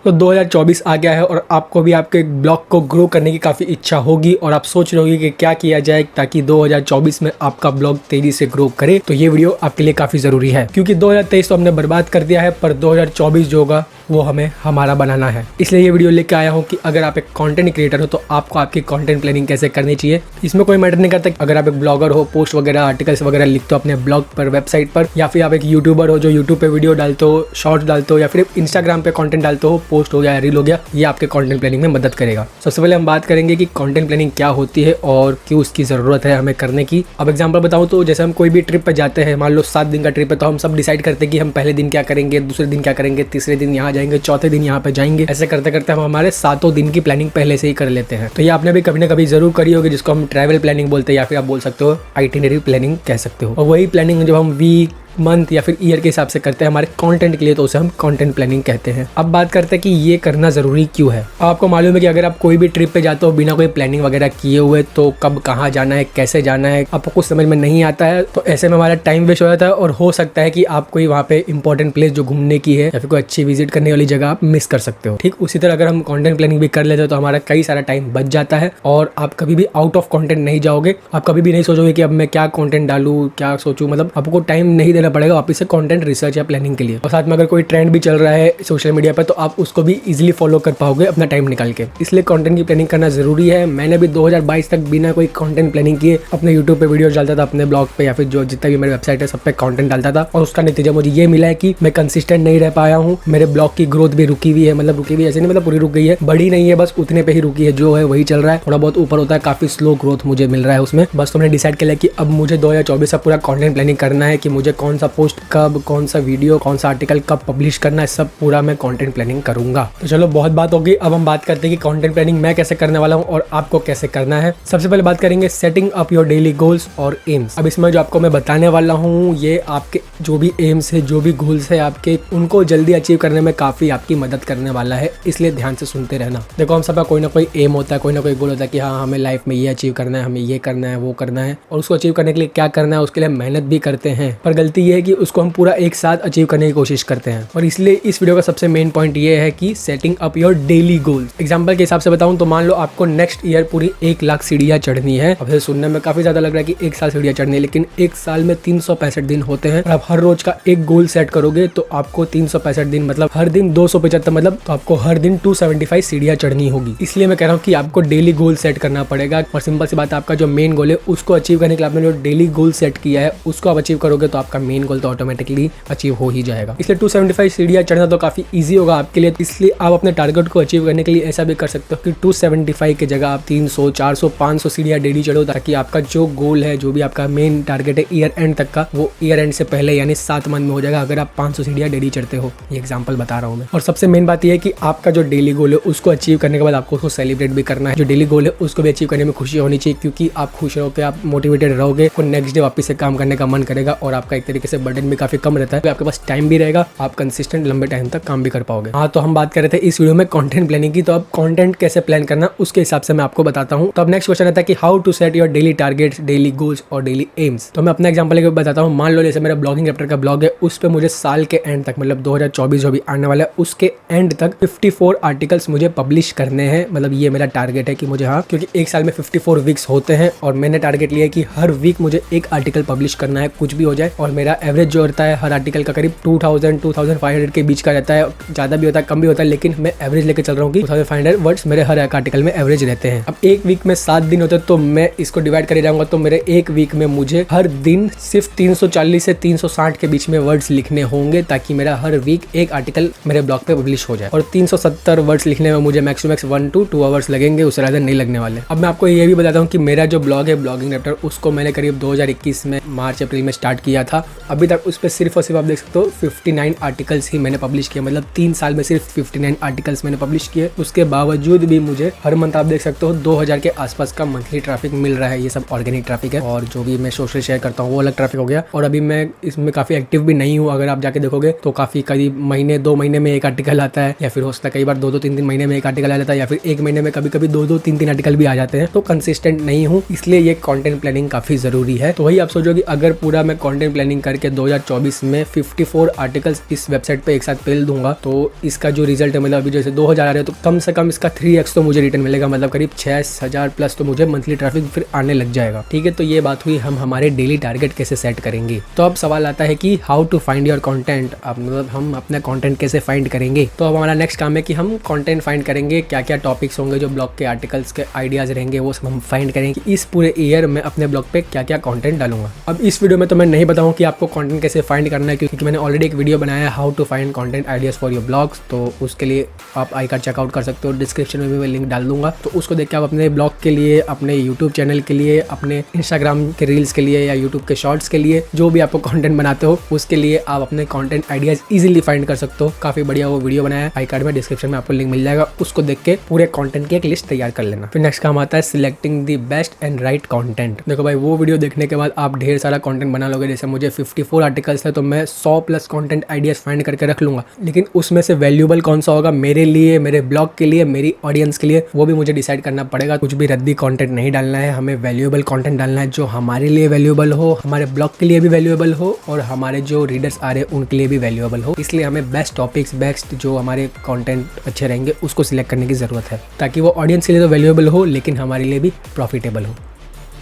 तो 2024 आ गया है और आपको भी आपके ब्लॉग को ग्रो करने की काफ़ी इच्छा होगी और आप सोच रहे होगी कि क्या किया जाए ताकि 2024 में आपका ब्लॉग तेजी से ग्रो करे। तो ये वीडियो आपके लिए काफ़ी ज़रूरी है क्योंकि 2023 तो हमने बर्बाद कर दिया है, पर 2024 जो होगा वो हमें हमारा बनाना है। इसलिए ये वीडियो लेके आया हूँ कि अगर आप एक कंटेंट क्रिएटर हो तो आपको आपकी कंटेंट प्लानिंग कैसे करनी चाहिए। इसमें कोई मैटर नहीं करता अगर आप एक ब्लॉगर हो, पोस्ट वगैरह आर्टिकल्स वगैरह लिखते हो अपने ब्लॉग पर, वेबसाइट पर, या फिर आप एक यूट्यूबर हो जो यूट्यूब पे वीडियो डालते हो, शॉर्ट्स डालते हो, या फिर इंस्टाग्राम पे कंटेंट डालते हो, पोस्ट हो गया, रील हो गया, ये आपके कंटेंट प्लानिंग में मदद करेगा। सबसे पहले हम बात करेंगे कि कंटेंट प्लानिंग क्या होती है और क्यों उसकी ज़रूरत है हमें करने की। अब एग्जाम्पल बताऊँ तो जैसे हम कोई भी ट्रिप पर जाते हैं, मान लो 7 दिन का ट्रिप है, तो हम सब डिसाइड करते हैं कि हम पहले दिन क्या करेंगे, दूसरे दिन क्या करेंगे, तीसरे दिन यहाँ जाएंगे, चौथे दिन यहाँ पे जाएंगे। ऐसे करते करते हम हमारे 7 दिन की प्लानिंग पहले से ही कर लेते हैं। तो ये आपने भी कभी ना कभी जरूर करी होगी, जिसको हम ट्रैवल प्लानिंग बोलते हैं या फिर आप बोल सकते हो आइटिनरी प्लानिंग कह सकते हो। और वही प्लानिंग जब हम वीक, मंथ या फिर ईयर के हिसाब से करते हैं हमारे कंटेंट के लिए, तो उसे हम कंटेंट प्लानिंग कहते हैं। अब बात करते हैं कि ये करना जरूरी क्यों है। आपको मालूम है कि अगर आप कोई भी ट्रिप पे जाते हो बिना कोई प्लानिंग वगैरह किए हुए, तो कब कहाँ जाना है, कैसे जाना है, आपको कुछ समझ में नहीं आता है, तो ऐसे में हमारा टाइम वेस्ट हो जाता है और हो सकता है कि आप कोई वहाँ पे इंपॉर्टेंट प्लेस जो घूमने की है या फिर कोई अच्छी विजिट करने वाली जगह आप मिस कर सकते हो। ठीक उसी तरह अगर हम कंटेंट प्लानिंग भी कर लेते हो तो हमारा कई सारा टाइम बच जाता है और आप कभी भी आउट ऑफ कंटेंट नहीं जाओगे। आप कभी भी नहीं सोचोगे कि अब मैं क्या कंटेंट डालूं, क्या सोचूं, मतलब आपको टाइम नहीं देना पड़ेगा वापस से कंटेंट रिसर्च या प्लानिंग के लिए। और साथ में अगर कोई ट्रेंड भी चल रहा है सोशल मीडिया पर तो आप उसको भी इजीली फॉलो कर पाओगे अपना टाइम निकाल के। इसलिए कंटेंट की प्लानिंग करना जरूरी है। मैंने भी 2022 तक बिना कोई कंटेंट प्लानिंग किए अपने यूट्यूब पे वीडियो डालता था, अपने ब्लॉग पे या फिर जो जितना भी मेरी वेबसाइट है सब पे कंटेंट डालता था, और उसका नतीजा मुझे ये मिला है कि मैं कंसिस्टेंट नहीं रह पाया हूँ। मेरे ब्लॉग की ग्रोथ भी रुकी हुई है, मतलब रुकी हुई ऐसे नहीं, मतलब पूरी रुक गई है, बड़ी नहीं है, बस उतने पे ही रुकी है, जो है वही चल रहा है। थोड़ा बहुत ऊपर होता है, काफी स्लो ग्रोथ मुझे मिल रहा है उसमें। बस तुमने डिसाइड किया कि अब मुझे 2024 से पूरा कंटेंट प्लानिंग करना है कि मुझे कौन सा पोस्ट कब, कौन सा वीडियो, कौन सा आर्टिकल कब पब्लिश करना है, सब पूरा मैं कंटेंट प्लानिंग करूंगा। तो चलो बहुत बात होगी, अब हम बात करते हैं कि कंटेंट प्लानिंग मैं कैसे करने वाला हूं और आपको कैसे करना है। सबसे पहले बात करेंगे setting up your daily goals और एम्स। अब इसमें जो आपको मैं बताने वाला हूं ये आपके जो भी एम्स है, जो भी गोल्स है आपके, उनको जल्दी अचीव करने में काफी आपकी मदद करने वाला है, इसलिए ध्यान से सुनते रहना। देखो हम सबका कोई ना कोई एम होता है, कोई ना कोई गोल होता है कि हाँ हमें लाइफ में ये अचीव करना है, हमें ये करना है, वो करना है, और उसको अचीव करने के लिए क्या करना है उसके लिए मेहनत भी करते हैं। पर गलती ये है कि उसको हम पूरा एक साथ अचीव करने की कोशिश करते हैं। और इसलिए इस वीडियो का सबसे मेन पॉइंट ये है कि setting up your daily goal. Example के हिसाब से बताऊं तो मान लो आपको नेक्स्ट ईयर पूरी 1 लाख सीढ़ियां चढ़नी है। अब सुनने में काफी ज्यादा लग रहा है कि 1 साल सीढ़ियां चढ़नी है, लेकिन 1 साल में 365 दिन होते हैं और आप हर रोज का एक गोल सेट करोगे तो आपको 365 दिन मतलब हर दिन 275, मतलब तो आपको हर दिन 275 सीढ़ियां चढ़नी होगी। इसलिए मैं कह रहा हूँ कि आपको डेली गोल सेट करना पड़ेगा। और सिंपल सी बात है, आपका जो मेन गोल है उसको अचीव करने के लिए आपने जो डेली गोल सेट किया है उसको आप अचीव करोगे तो आपका मेन गोल तो ऑटोमेटिकली अचीव हो ही जाएगा। इसलिए 275 सीढ़ियां चढ़ना तो काफी इजी होगा आपके लिए। इसलिए आप अपने टारगेट को अचीव करने के लिए ऐसा भी कर सकते हो कि 275 की जगह आप 300, 400, 500 सीढ़ियां डेली चढ़ो, ताकि आपका जो गोल है, जो भी आपका मेन टारगेट है ईयर एंड तक का, वो ईयर एंड से पहले यानी 7 मंथ में हो जाएगा अगर आप 500 सीढ़ियां डेली चढ़ते हो। ये एग्जांपल बता रहा हूँ मैं। और सबसे मेन बात यह है कि आपका जो डेली गोल है उसको अचीव करने के बाद आपको उसको सेलिब्रेट भी करना है। जो डेली गोल है उसको भी अचीव करने में खुशी होनी चाहिए, क्योंकि आप खुश रहोगे, आप मोटिवेटेड रहोगे, तो नेक्स्ट डे वापस से काम करने का मन करेगा और आपका एक तरीके से बर्डन भी काफी कम रहता है, आपके पास टाइम भी रहेगा, आप कंसिस्टेंट लंबे टाइम तक काम भी कर पाओगे। हाँ, तो हम बात कर रहे थे इस वीडियो में कंटेंट प्लानिंग की, तो अब कंटेंट कैसे प्लान करना उसके हिसाब से मैं आपको बताता हूँ। तो अब नेक्स्ट क्वेश्चन आता है कि how to set your daily targets, daily goals और डेली एम्स। तो मैं अपना एग्जांपल लेकर बताता हूँ। मान लो जैसे मेरा ब्लॉगिंग चैप्टर का ब्लॉग है, उस पे मुझे साल के एंड तक, मतलब 2024 जो भी आने वाला है उसके एंड तक 54 आर्टिकल्स मुझे पब्लिश करने हैं। मतलब ये मेरा टारगेट है कि मुझे, हाँ, क्योंकि एक साल में 54 वीक्स होते हैं और मैंने टारगेट लिया है कि हर वीक मुझे एक आर्टिकल पब्लिश करना है, कुछ भी हो जाए। और मेरा एवरेज जो रहता है हर आर्टिकल का करीब 2500 के बीच का रहता है, ज्यादा भी होता है कम भी होता है, लेकिन मैं एवरेज लेके चल रहा हूँ कि 2500 वर्ड्स मेरे हर एक आर्टिकल में एवरेज रहते हैं। अब एक वीक में 7 दिन होते हैं, तो मैं इसको डिवाइड करे जाऊंगा, तो मेरे एक वीक में मुझे हर दिन सिर्फ 340 से 360 के बीच में वर्ड्स लिखने होंगे, ताकि मेरा हर वीक एक आर्टिकल मेरे ब्लॉग पे पब्लिश हो जाए। और 370 वर्ड्स लिखने में मुझे max to max 1 to 2 hours लगेंगे, उससे ज्यादा नहीं लगने वाले। अब मैं आपको ये भी बताता हूँ कि मेरा जो ब्लॉग है ब्लॉगिंग चैप्टर, उसको मैंने करीब 2021 में मार्च अप्रैल में स्टार्ट किया था। अभी तक उस पर सिर्फ और सिर्फ आप देख सकते हो 59 आर्टिकल्स ही मैंने पब्लिश किया, मतलब 3 साल में सिर्फ 59 आर्टिकल्स मैंने पब्लिश किए। उसके बावजूद भी मुझे हर मंथ आप देख सकते हो 2000 के आसपास का मंथली ट्रैफिक मिल रहा है। ये सब ऑर्गेनिक ट्रैफिक है, और जो भी मैं सोशल शेयर करता हूँ वो अलग ट्रैफिक हो गया। और अभी मैं इसमें उसमें काफ़ी एक्टिव भी नहीं हूँ। अगर आप जाके देखोगे तो काफ़ी करीब महीने 2 महीने में एक आर्टिकल आता है, या फिर हो सकता है कई बार 2-2 3-3 महीने में एक आर्टिकल आ जाता है, या फिर एक महीने में कभी कभी 2-2 3-3 आर्टिकल भी आ जाते हैं। तो कंसिस्टेंट नहीं हूँ, इसलिए ये कंटेंट प्लानिंग काफ़ी ज़रूरी है। तो वही आप सोचो कि अगर पूरा मैं कंटेंट प्लानिंग करके 2024 में 54 आर्टिकल्स इस वेबसाइट पे एक साथ पेल दूंगा तो इसका जो रिजल्ट है, मतलब अभी जैसे 2000 आ रहे हैं तो कम से कम इसका 3x तो मुझे रिटर्न मिलेगा, मतलब करीब 6000 प्लस तो मुझे मंथली ट्रैफिक फिर आने लग जाएगा। ठीक है, तो ये बात हुई हम हमारे डेली टारगेट कैसे सेट करेंगे। तो अब सवाल आता है कि how to find your content. अब मतलब हम अपना कंटेंट कैसे फाइंड करेंगे। तो अब हमारा नेक्स्ट काम है कि हम कंटेंट फाइंड करेंगे, क्या क्या टॉपिक्स होंगे जो ब्लॉग के आर्टिकल्स के आइडियाज रहेंगे वो सब हम फाइंड करेंगे। इस पूरे ईयर में अपने ब्लॉग पे क्या क्या कंटेंट डालूंगा। अब इस वीडियो में तो मैं नहीं बताऊं कि आपको कंटेंट कैसे फाइंड करना है, क्योंकि मैंने ऑलरेडी एक वीडियो बनाया है how to find content ideas for your blogs. तो उसके लिए आप आई कार्ड चेकआउट कर सकते हो, डिस्क्रिप्शन में भी मैं लिंक डाल दूंगा। तो उसको देख के आप अपने ब्लॉग के लिए, अपने यूट्यूब चैनल के लिए, अपने इंस्टाग्राम के रील्स के लिए या यूट्यूब के शॉर्ट्स के लिए, जो भी आपको कंटेंट बनाते हो उसके लिए आप अपने कंटेंट आइडियाज इजीली फाइंड कर सकते हो। काफी बढ़िया वो वीडियो बनाया है, आई कार्ड में डिस्क्रिप्शन में आपको लिंक मिल जाएगा। उसको देख के पूरे कंटेंट की एक लिस्ट तैयार कर लेना। फिर नेक्स्ट काम आता है selecting the best and right content. देखो भाई, वो वीडियो देखने के बाद आप ढेर सारा कंटेंट बना लोगे। जैसे मुझे 54 आर्टिकल्स है तो मैं 100 प्लस कंटेंट आइडियाज फाइंड करके रख लूंगा, लेकिन उसमें से वैल्यूएबल कौन सा होगा मेरे लिए, मेरे ब्लॉग के लिए, मेरी ऑडियंस के लिए, वो भी मुझे डिसाइड करना पड़ेगा। कुछ भी रद्दी कंटेंट नहीं डालना है, हमें वैल्यूएबल कंटेंट डालना है जो हमारे लिए वैल्यूएबल हो, हमारे ब्लॉग के लिए भी वैल्यूएबल हो और हमारे जो रीडर्स आ रहे हैं उनके लिए भी वैल्यूएबल हो। इसलिए हमें बेस्ट टॉपिक्स, बेस्ट जो हमारे कंटेंट अच्छे रहेंगे उसको सिलेक्ट करने की जरूरत है, ताकि वो ऑडियंस के लिए तो वैल्यूएबल हो लेकिन हमारे लिए भी प्रॉफिटेबल हो।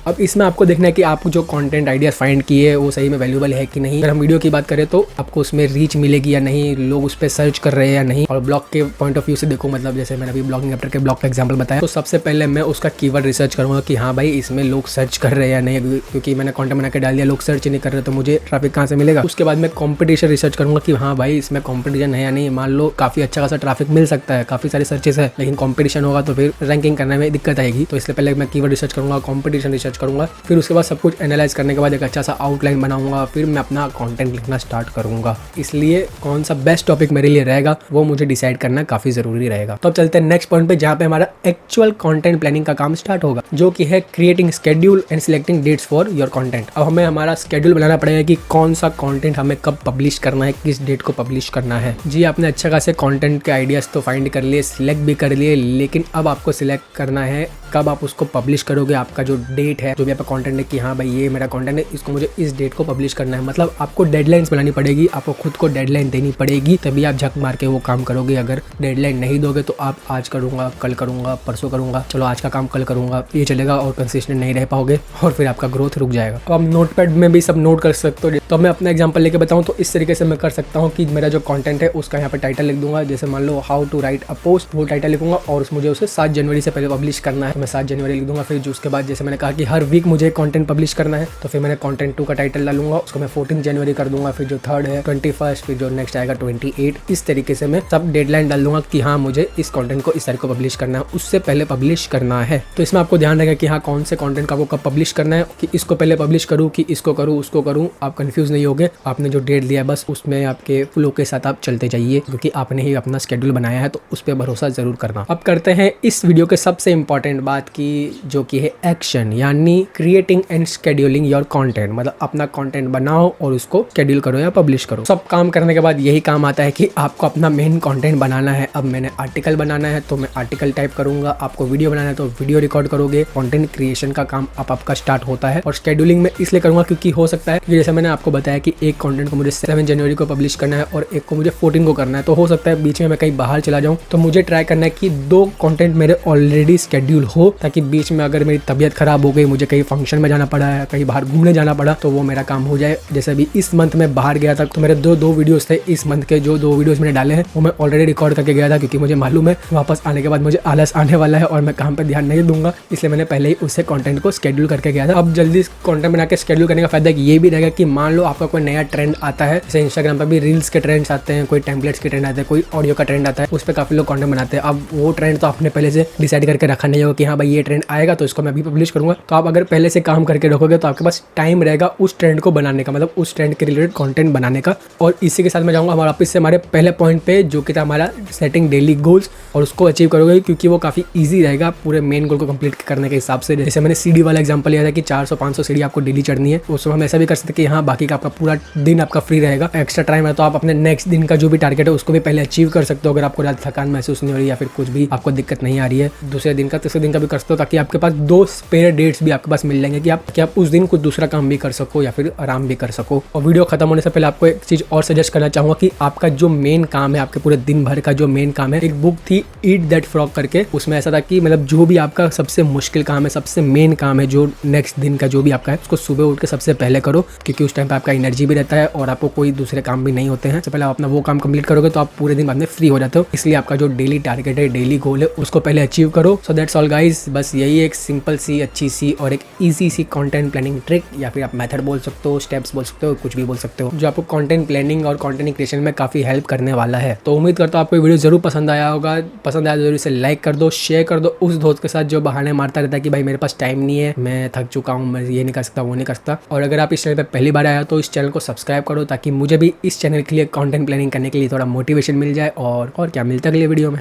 अब इसमें आपको देखना है कि आप जो कंटेंट आइडियाज फाइंड किए वो सही में वैल्यूएबल है कि नहीं। अगर हम वीडियो की बात करें तो आपको उसमें रीच मिलेगी या नहीं, लोग उस पर सर्च कर रहे हैं या नहीं। और ब्लॉग के पॉइंट ऑफ व्यू से देखो, मतलब जैसे मैंने अभी ब्लॉगिंग एप्टर के ब्लॉग का एग्जांपल बताया, तो सबसे पहले मैं उसका कीवर्ड रिसर्च करूंगा कि हाँ भाई इसमें लोग सर्च कर रहे हैं या नहीं, क्योंकि मैंने कंटेंट बना के डाल दिया, लोग सर्च नहीं कर रहे तो मुझे ट्रैफिक कहाँ से मिलेगा। उसके बाद मैं कॉम्पिटिशन रिसर्च करूंगा कि हाँ भाई इसमें कॉम्पिटिशन है या नहीं। मान लो काफी अच्छा खासा ट्रैफिक मिल सकता है, काफी सारे सर्चेस है, लेकिन कॉम्पिटिशन होगा तो फिर रैंकिंग करने में दिक्कत आएगी। तो इसलिए पहले मैं कीवर्ड रिसर्च करूंगा, कॉम्पिटिशन रिसर्च करूंगा, फिर उसके बाद सब कुछ एनालाइज करने के बाद एक अच्छा सा आउटलाइन बनाऊंगा, फिर मैं अपना कंटेंट लिखना स्टार्ट करूंगा। इसलिए कौन सा बेस्ट टॉपिक मेरे लिए रहेगा वो मुझे डिसाइड करना काफी जरूरी रहेगा। तो अब चलते हैं नेक्स्ट पॉइंट पे, जहां पे हमारा एक्चुअल कंटेंट प्लानिंग का काम स्टार्ट होगा, जो कि है creating schedule and selecting dates for your content. अब हमें हमारा शेड्यूल बनाना पड़ेगा कि कौन सा कंटेंट हमें कब पब्लिश करना है, किस डेट को पब्लिश करना है। जी, आपने अच्छा खासे कंटेंट के आइडियाज तो फाइंड कर लिए, सिलेक्ट भी कर लिए, लेकिन अब आपको सिलेक्ट करना है कब आप उसको पब्लिश करोगे। आपका जो डेट है, जो भी आपका कंटेंट है कि हाँ भाई ये मेरा कंटेंट है, इसको मुझे इस डेट को पब्लिश करना है। मतलब आपको डेडलाइंस बनानी पड़ेगी, आपको खुद को डेडलाइन देनी पड़ेगी, तभी आप झक मार के वो काम करोगे। अगर डेडलाइन नहीं दोगे तो आप आज करूंगा, कल करूंगा, परसों करूंगा, चलो आज का काम कल करूंगा, ये चलेगा और कंसिस्टेंट नहीं रह पाओगे और फिर आपका ग्रोथ रुक जाएगा। तो आप नोटपैड में भी सब नोट कर सकते हो। तो मैं अपना एग्जांपल लेके बताऊं तो इस तरीके से मैं कर सकता हूं कि मेरा जो कंटेंट है उसका यहाँ पे टाइटल लिख दूंगा। जैसे मान लो how to write a post, वो टाइटल लिखूंगा और मुझे उसे 7 जनवरी से पहले पब्लिश करना है, मैं 7 जनवरी लिख दूंगा। फिर जो उसके बाद जैसे मैंने कहा कि हर वीक मुझे कंटेंट पब्लिश करना है, तो फिर मैंने कंटेंट 2 का टाइटल डालूंगा, उसको मैं 14 जनवरी कर दूंगा। फिर जो 3rd है 21, फिर जो नेक्स्ट आएगा 28। इस तरीके से मैं सब डेडलाइन डाल दूंगा कि हाँ मुझे इस कंटेंट को इस तारीख को पब्लिश करना है, उससे पहले पब्लिश करना है। तो इसमें आपको ध्यान रखेगा कि हाँ कौन से कंटेंट का वो कब पब्लिश करना है, कि इसको पहले पब्लिश करूँ कि इसको करूँ उसको करूँ। आप कंफ्यूज नहीं होगे, आपने जो डेट दिया है बस उसमें आपके फ्लो के साथ आप चलते जाइए, क्योंकि आपने ही अपना शेड्यूल बनाया है तो उस पर भरोसा जरूर करना। अब करते हैं इस वीडियो के सबसे इंपॉर्टेंट बात की, जो कि है एक्शन, यानी creating and scheduling your content. मतलब अपना कंटेंट बनाओ और उसको शेड्यूल करो या पब्लिश करो। सब काम करने के बाद यही काम आता है कि आपको अपना मेन कंटेंट बनाना है। अब मैंने आर्टिकल बनाना है तो मैं आर्टिकल टाइप करूंगा, आपको वीडियो बनाना है तो वीडियो रिकॉर्ड करोगे। कंटेंट क्रिएशन का काम अब आपका स्टार्ट होता है। और शेड्यूलिंग में इसलिए करूंगा क्योंकि हो सकता है कि जैसे मैंने आपको बताया कि एक कंटेंट को मुझे 7 जनवरी को पब्लिश करना है और एक को मुझे 14 को करना है, तो हो सकता है बीच में मैं कहीं बाहर चला जाऊं, तो मुझे ट्राई करना है कि 2 कंटेंट मेरे ऑलरेडी शेड्यूल हो, ताकि बीच में अगर मेरी तबीयत खराब हो गई, मुझे कहीं फंक्शन में जाना पड़ा है, कहीं बाहर घूमने जाना पड़ा, तो वो मेरा काम हो जाए। जैसे अभी इस मंथ में बाहर गया था तो मेरे दो वीडियोस थे इस मंथ के, जो 2 वीडियोस मैंने डाले हैं वो मैं ऑलरेडी रिकॉर्ड करके गया था, क्योंकि मुझे मालूम है वापस आने के बाद मुझे आलस आने वाला है और मैं काम पे ध्यान नहीं दूंगा, इसलिए मैंने पहले ही उससे कंटेंट को शेड्यूल करके गया था। अब जल्दी कंटेंट बना के शेड्यूल करने का फायदा ये भी रहेगा कि मान लो आपका कोई नया ट्रेंड आता है, जैसे इंस्टाग्राम पर भी रील्स के ट्रेंड्स आते हैं, कोई टेम्पलेट्स के ट्रेंड आते हैं, कोई ऑडियो का ट्रेंड आता है, उस पर काफी लोग कंटेंट बनाते हैं। अब वो ट्रेंड तो आपने पहले से डिसाइड करके रखा नहीं होगा कि हाँ भाई ये ट्रेंड आएगा तो इसको मैं अभी पब्लिश करूंगा, तो आप आप अगर पहले से काम करके रखोगे तो आपके पास टाइम रहेगा उस ट्रेंड को बनाने का, मतलब उस ट्रेंड के रिलेटेड कंटेंट बनाने का। और इसी के साथ मैं जाऊँगा हमारा वापस से हमारे पहले पॉइंट पे, जो कि था हमारा सेटिंग डेली गोल्स, और उसको अचीव करोगे क्योंकि वो काफ़ी ईजी रहेगा पूरे मेन गोल को कंप्लीट करने के हिसाब से। जैसे मैंने सीढ़ी वाला एग्जांपल लिया था कि 400-500 सीढ़ी आपको डेली चढ़नी है, उसमें हम ऐसा भी कर सकते हैं कि हाँ बाकी का आपका पूरा दिन आपका फ्री रहेगा, एक्स्ट्रा टाइम है तो आप अपने नेक्स्ट दिन का जो भी टारगेट है उसको भी पहले अचीव कर सकते हो। अगर आपको ज़्यादा थकान महसूस नहीं हो रही या फिर कुछ भी आपको दिक्कत नहीं आ रही है, दूसरे दिन का तीसरे दिन का भी कर सकते हो, ताकि आपके पास 2 स्पेयर डेट्स भी आपके पास मिल जाएंगे कि आप उस दिन कुछ दूसरा काम भी कर सको या फिर आराम भी कर सको। और वीडियो खत्म होने से पहले आपको एक चीज़ और सजेस्ट करना चाहूँगा कि आपका जो मेन काम है, आपके पूरे दिन भर का जो मेन काम है, एक बुक थी ईट दैट फ्रॉग करके, उसमें ऐसा था कि मतलब जो भी आपका सबसे मुश्किल काम है, सबसे मेन काम है, जो नेक्स्ट दिन का जो भी आपका है, उसको सुबह उठ के सबसे पहले करो, क्योंकि उस टाइम पे आपका एनर्जी भी रहता है और आपको कोई दूसरे काम भी नहीं होते हैं। सबसे पहले आप अपना वो काम कंप्लीट करोगे तो आप पूरे दिन बाद में फ्री हो जाते हो। इसलिए आपका जो डेली टारगेट है, डेली गोल है, उसको पहले अचीव करो। सो दैट्स ऑल गाइस, बस यही एक सिंपल सी, अच्छी सी और एक ईजी सी कंटेंट प्लानिंग ट्रिक, या फिर आप मेथड बोल सकते हो, स्टेप्स बोल सकते हो, कुछ भी बोल सकते हो, जो आपको कंटेंट प्लानिंग और कंटेंट क्रिएशन में काफी हेल्प करने वाला है। तो उम्मीद करता हूँ आपको वीडियो जरूर पसंद आया होगा। पसंद आया तो जरूर इसे लाइक कर दो, शेयर कर दो उस दोस्त के साथ जो बहाने मारता रहता है कि भाई मेरे पास टाइम नहीं है, मैं थक चुका हूँ, मैं ये नहीं कर सकता, वो नहीं कर सकता। और अगर आप इस चैनल पर पहली बार आया तो इस चैनल को सब्सक्राइब करो, ताकि मुझे भी इस चैनल के लिए कंटेंट प्लानिंग करने के लिए थोड़ा मोटिवेशन मिल जाए। और क्या मिलता है अगले वीडियो में।